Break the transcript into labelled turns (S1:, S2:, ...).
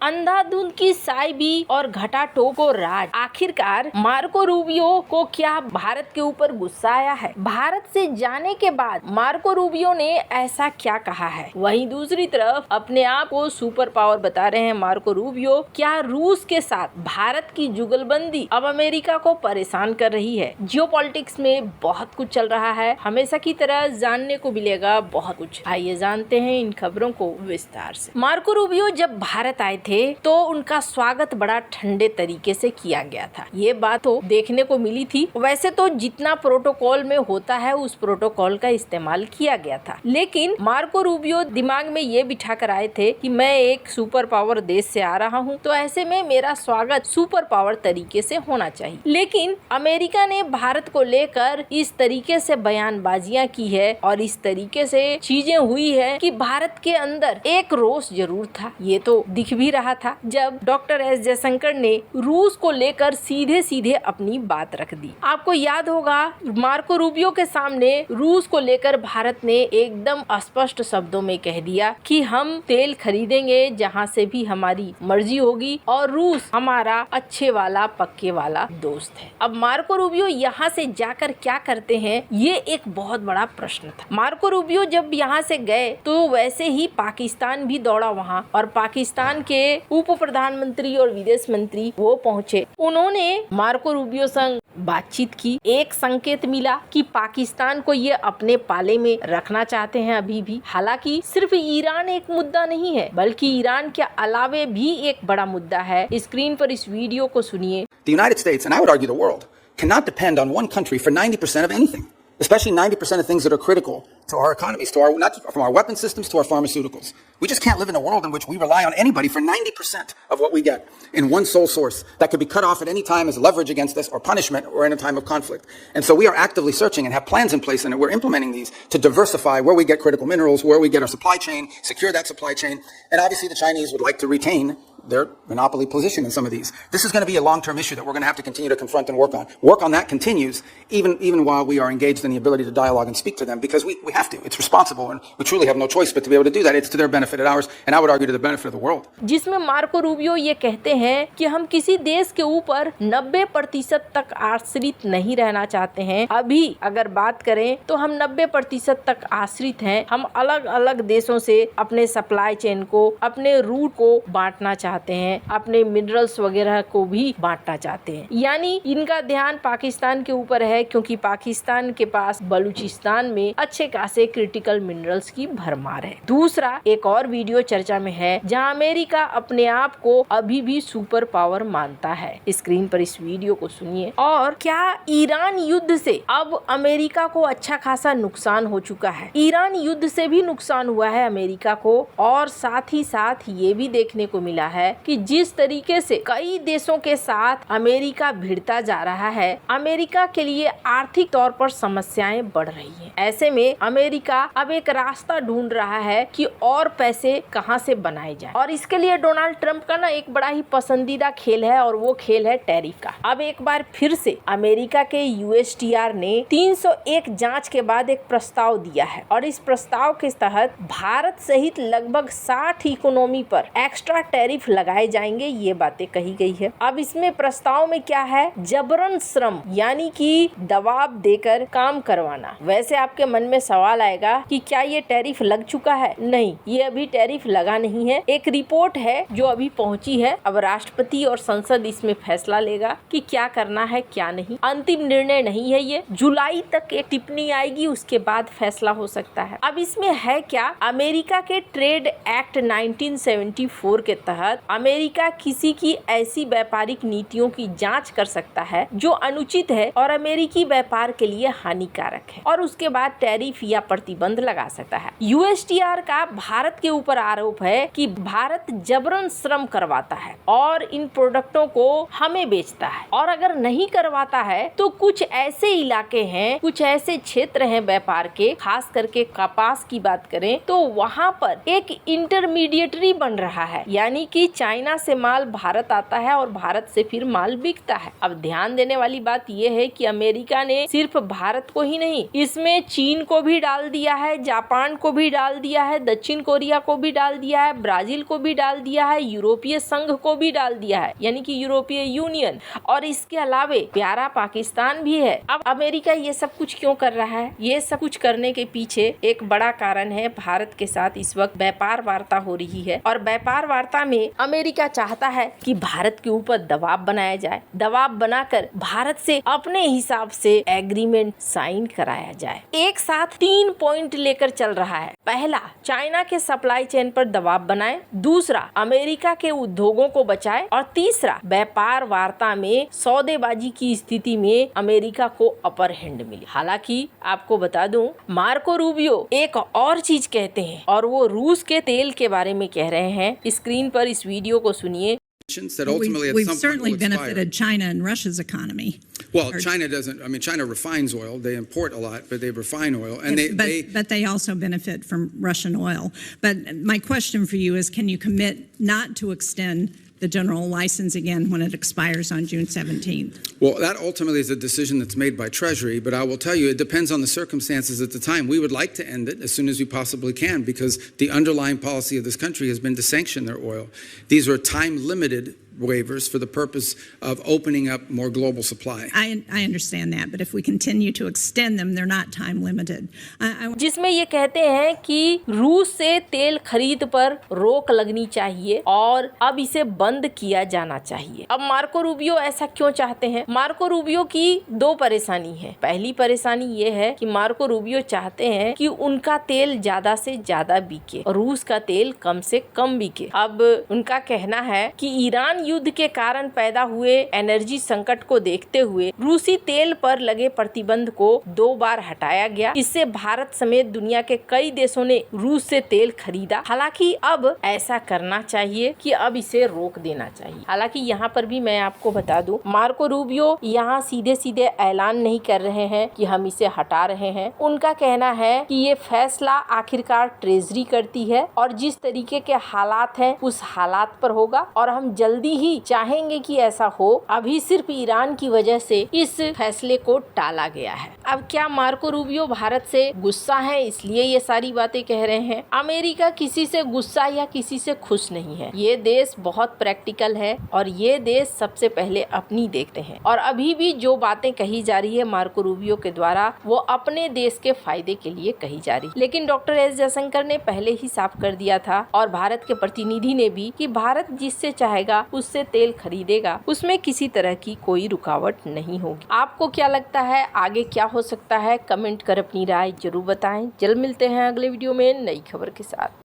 S1: अंधाधुंध की साइबी और घटाटोको राज। आखिरकार मार्को रूबियो को क्या भारत के ऊपर गुस्सा आया है? भारत से जाने के बाद मार्को रूबियो ने ऐसा क्या कहा है? वहीं दूसरी तरफ अपने आप को सुपर पावर बता रहे हैं मार्को रूबियो। क्या रूस के साथ भारत की जुगलबंदी अब अमेरिका को परेशान कर रही है? जियोपॉलिटिक्स में बहुत कुछ चल रहा है, हमेशा की तरह जानने को मिलेगा बहुत कुछ। आइए जानते हैं इन खबरों को विस्तार से। मार्को रूबियो जब भारत आए थे तो उनका स्वागत बड़ा ठंडे तरीके से किया गया था, ये बात तो देखने को मिली थी। वैसे तो जितना प्रोटोकॉल में होता है उस प्रोटोकॉल का इस्तेमाल किया गया था, लेकिन मार्को रूबियो दिमाग में ये बिठा कर आए थे कि मैं एक सुपर पावर देश से आ रहा हूँ, तो ऐसे में मेरा स्वागत सुपर पावर तरीके से होना चाहिए। लेकिन अमेरिका ने भारत को लेकर इस तरीके से बयानबाजियां की है और इस तरीके से चीजें हुई है कि भारत के अंदर एक रोष जरूर था। ये तो दिख भी रहा था जब डॉक्टर एस जयशंकर ने रूस को लेकर सीधे सीधे अपनी बात रख दी। आपको याद होगा मार्को रूबियो के सामने रूस को लेकर भारत ने एकदम स्पष्ट शब्दों में कह दिया कि हम तेल खरीदेंगे जहां से भी हमारी मर्जी होगी और रूस हमारा अच्छे वाला पक्के वाला दोस्त है। अब मार्को रूबियो यहाँ से जाकर क्या करते हैं, ये एक बहुत बड़ा प्रश्न था। मार्को रूबियो जब यहाँ से गए तो वैसे ही पाकिस्तान भी दौड़ा वहाँ, और पाकिस्तान के उप प्रधानमंत्री और विदेश मंत्री वो पहुँचे। उन्होंने मार्को रूबियो संग बातचीत की। एक संकेत मिला कि पाकिस्तान को ये अपने पाले में रखना चाहते हैं अभी भी। हालांकि सिर्फ ईरान एक मुद्दा नहीं है, बल्कि ईरान के अलावे भी एक बड़ा मुद्दा है। स्क्रीन पर इस वीडियो को सुनिए।
S2: The United States, and I would argue the world, cannot depend on one country for 90% of anything, especially 90% of things that are critical to our economies, not from our weapon systems to our pharmaceuticals. We just can't live in a world in which we rely on anybody for 90% of what we get in one sole source that could be cut off at any time as leverage against us or punishment or in a time of conflict. And so we are actively searching and have plans in place, and we're implementing these to diversify where we get critical minerals, where we get our supply chain, secure that supply chain. And obviously the Chinese would like to retain their monopoly position in some of these. This is going to be a long-term issue that we're going to have to continue to confront and work on. Work on that continues even while we are engaged in the ability to dialogue and speak to them, because we have to. It's responsible, and we truly have no choice but to be able to do that. It's to their benefit and ours, and I would argue to the benefit of the world.
S1: जिसमें Marco Rubio ये कहते हैं कि हम किसी देश के ऊपर 90% तक आश्रित नहीं रहना चाहते हैं। अभी अगर बात करें तो हम 90% तक आश्रित हैं। हम अलग अलग देशों से अपने सप्लाई चेन को, अपने रूट को बांटना चाहते हैं, अपने मिनरल्स वगैरह को भी बांटना चाहते हैं। यानी इनका ध्यान पाकिस्तान के ऊपर है, क्योंकि पाकिस्तान के पास बलूचिस्तान में अच्छे खासे क्रिटिकल मिनरल्स की भरमार है। दूसरा एक और वीडियो चर्चा में है जहां अमेरिका अपने आप को अभी भी सुपर पावर मानता है। स्क्रीन पर इस वीडियो को सुनिए। और क्या ईरान युद्ध से अब अमेरिका को अच्छा खासा नुकसान हो चुका है? ईरान युद्ध से भी नुकसान हुआ है अमेरिका को, और साथ ही साथ ये भी देखने को मिला है कि जिस तरीके से कई देशों के साथ अमेरिका भिड़ता जा रहा है, अमेरिका के लिए आर्थिक तौर पर समस्याएं बढ़ रही हैं। ऐसे में अमेरिका अब एक रास्ता ढूंढ रहा है कि और पैसे कहां से बनाए जाएं, और इसके लिए डोनाल्ड ट्रंप का ना एक बड़ा ही पसंदीदा खेल है, और वो खेल है टैरिफ का। अब एक बार फिर से अमेरिका के USTR ने 301 जांच के बाद एक प्रस्ताव दिया है, और इस प्रस्ताव के तहत भारत सहित लगभग 60 इकोनॉमी पर एक्स्ट्रा टैरिफ लगाए जाएंगे, ये बातें कही गई है। अब इसमें प्रस्ताव में क्या है, जबरन श्रम यानी कि दबाव देकर काम करवाना। वैसे आपके मन में सवाल आएगा कि क्या ये टैरिफ लग चुका है? नहीं, ये अभी टैरिफ लगा नहीं है। एक रिपोर्ट है जो अभी पहुंची है। अब राष्ट्रपति और संसद इसमें फैसला लेगा कि क्या करना है क्या नहीं। अंतिम निर्णय नहीं है ये। जुलाई तक एक टिप्पणी आएगी, उसके बाद फैसला हो सकता है। अब इसमें है क्या, अमेरिका के ट्रेड एक्ट 1974 के तहत अमेरिका किसी की ऐसी व्यापारिक नीतियों की जांच कर सकता है जो अनुचित है और अमेरिकी व्यापार के लिए हानिकारक है, और उसके बाद टैरिफ या प्रतिबंध लगा सकता है। USTR का भारत के ऊपर आरोप है कि भारत जबरन श्रम करवाता है और इन प्रोडक्टों को हमें बेचता है, और अगर नहीं करवाता है तो कुछ ऐसे इलाके हैं, कुछ ऐसे क्षेत्र हैं व्यापार के, खास करके कपास की बात करें तो वहाँ पर एक इंटरमीडिएटरी बन रहा है, यानी कि कि चाइना से माल भारत आता है और भारत से फिर माल बिकता है। अब ध्यान देने वाली बात यह है कि अमेरिका ने सिर्फ भारत को ही नहीं, इसमें चीन को भी डाल दिया है, जापान को भी डाल दिया है, दक्षिण कोरिया को भी डाल दिया है, ब्राजील को भी डाल दिया है, यूरोपीय संघ को भी डाल दिया है, यानी कि यूरोपीय यूनियन, और इसके अलावे प्यारा पाकिस्तान भी है। अब अमेरिका ये सब कुछ क्यों कर रहा है? ये सब कुछ करने के पीछे एक बड़ा कारण है, भारत के साथ इस वक्त व्यापार वार्ता हो रही है और व्यापार वार्ता में अमेरिका चाहता है कि भारत के ऊपर दबाव बनाया जाए, दबाव बनाकर भारत से अपने हिसाब से एग्रीमेंट साइन कराया जाए। एक साथ 3 पॉइंट लेकर चल रहा है। पहला, चाइना के सप्लाई चेन पर दबाव बनाए, दूसरा, अमेरिका के उद्योगों को बचाए, और तीसरा, व्यापार वार्ता में सौदेबाजी की स्थिति में अमेरिका को अपर हैंड मिले। हालांकि आपको बता दूं, मार्को रूबियो एक और चीज कहते हैं और वो रूस के तेल के बारे में कह रहे हैं। स्क्रीन पर इस वीडियो को सुनिए।
S3: That ultimately at
S4: We've
S3: some point
S4: certainly
S3: will expire.
S4: benefited China and Russia's economy.
S3: Well, China doesn't. I mean, China refines oil. They import a lot, but they refine oil, and
S4: But they also benefit from Russian oil. But my question for you is, can you commit not to extend the general license again when it expires on June 17th?
S3: Well, that ultimately is a decision that's made by Treasury, but I will tell you, it depends on the circumstances at the time. We would like to end it as soon as we possibly can because the underlying policy of this country has been to sanction their oil. These are time-limited waivers for the purpose of opening up more global supply.
S4: I understand that, but if we continue to extend them, they're not time limited.
S1: जिसमें ये कहते हैं कि रूस से तेल खरीद पर रोक लगनी चाहिए और अब इसे बंद किया जाना चाहिए। अब मार्को रूबियो ऐसा क्यों चाहते हैं? मार्को रूबियो की 2 परेशानी है। पहली परेशानी ये है कि मार्को रूबियो चाहते हैं कि उनका तेल ज्यादा से ज्यादा बिके और रूस का तेल कम से कम बिके। अब उनका कहना है कि ईरान युद्ध के कारण पैदा हुए एनर्जी संकट को देखते हुए रूसी तेल पर लगे प्रतिबंध को 2 बार हटाया गया। इससे भारत समेत दुनिया के कई देशों ने रूस से तेल खरीदा। हालांकि अब ऐसा करना चाहिए कि अब इसे रोक देना चाहिए। हालांकि यहाँ पर भी मैं आपको बता दूं, मार्को रूबियो यहाँ सीधे सीधे ऐलान नहीं कर रहे हैं कि हम इसे हटा रहे हैं। उनका कहना है कि ये फैसला आखिरकार ट्रेजरी करती है और जिस तरीके के हालात हैं उस हालात पर होगा और हम जल्दी ही चाहेंगे कि ऐसा हो। अभी सिर्फ ईरान की वजह से इस फैसले को टाला गया है। अब क्या मार्को रूबियो भारत से गुस्सा है इसलिए ये सारी बातें कह रहे हैं? अमेरिका किसी से गुस्सा या किसी से खुश नहीं है। ये देश बहुत प्रैक्टिकल है और ये देश सबसे पहले अपनी देखते हैं और अभी भी जो बातें कही जा रही है मार्को रूबियो के द्वारा वो अपने देश के फायदे के लिए कही जा रही है। लेकिन डॉक्टर एस जयशंकर ने पहले ही साफ कर दिया था और भारत के प्रतिनिधि ने भी कि भारत जिससे चाहेगा उससे तेल खरीदेगा, उसमें किसी तरह की कोई रुकावट नहीं होगी। आपको क्या लगता है आगे क्या हो सकता है? कमेंट कर अपनी राय जरूर बताएं। जल्द मिलते हैं अगले वीडियो में नई खबर के साथ।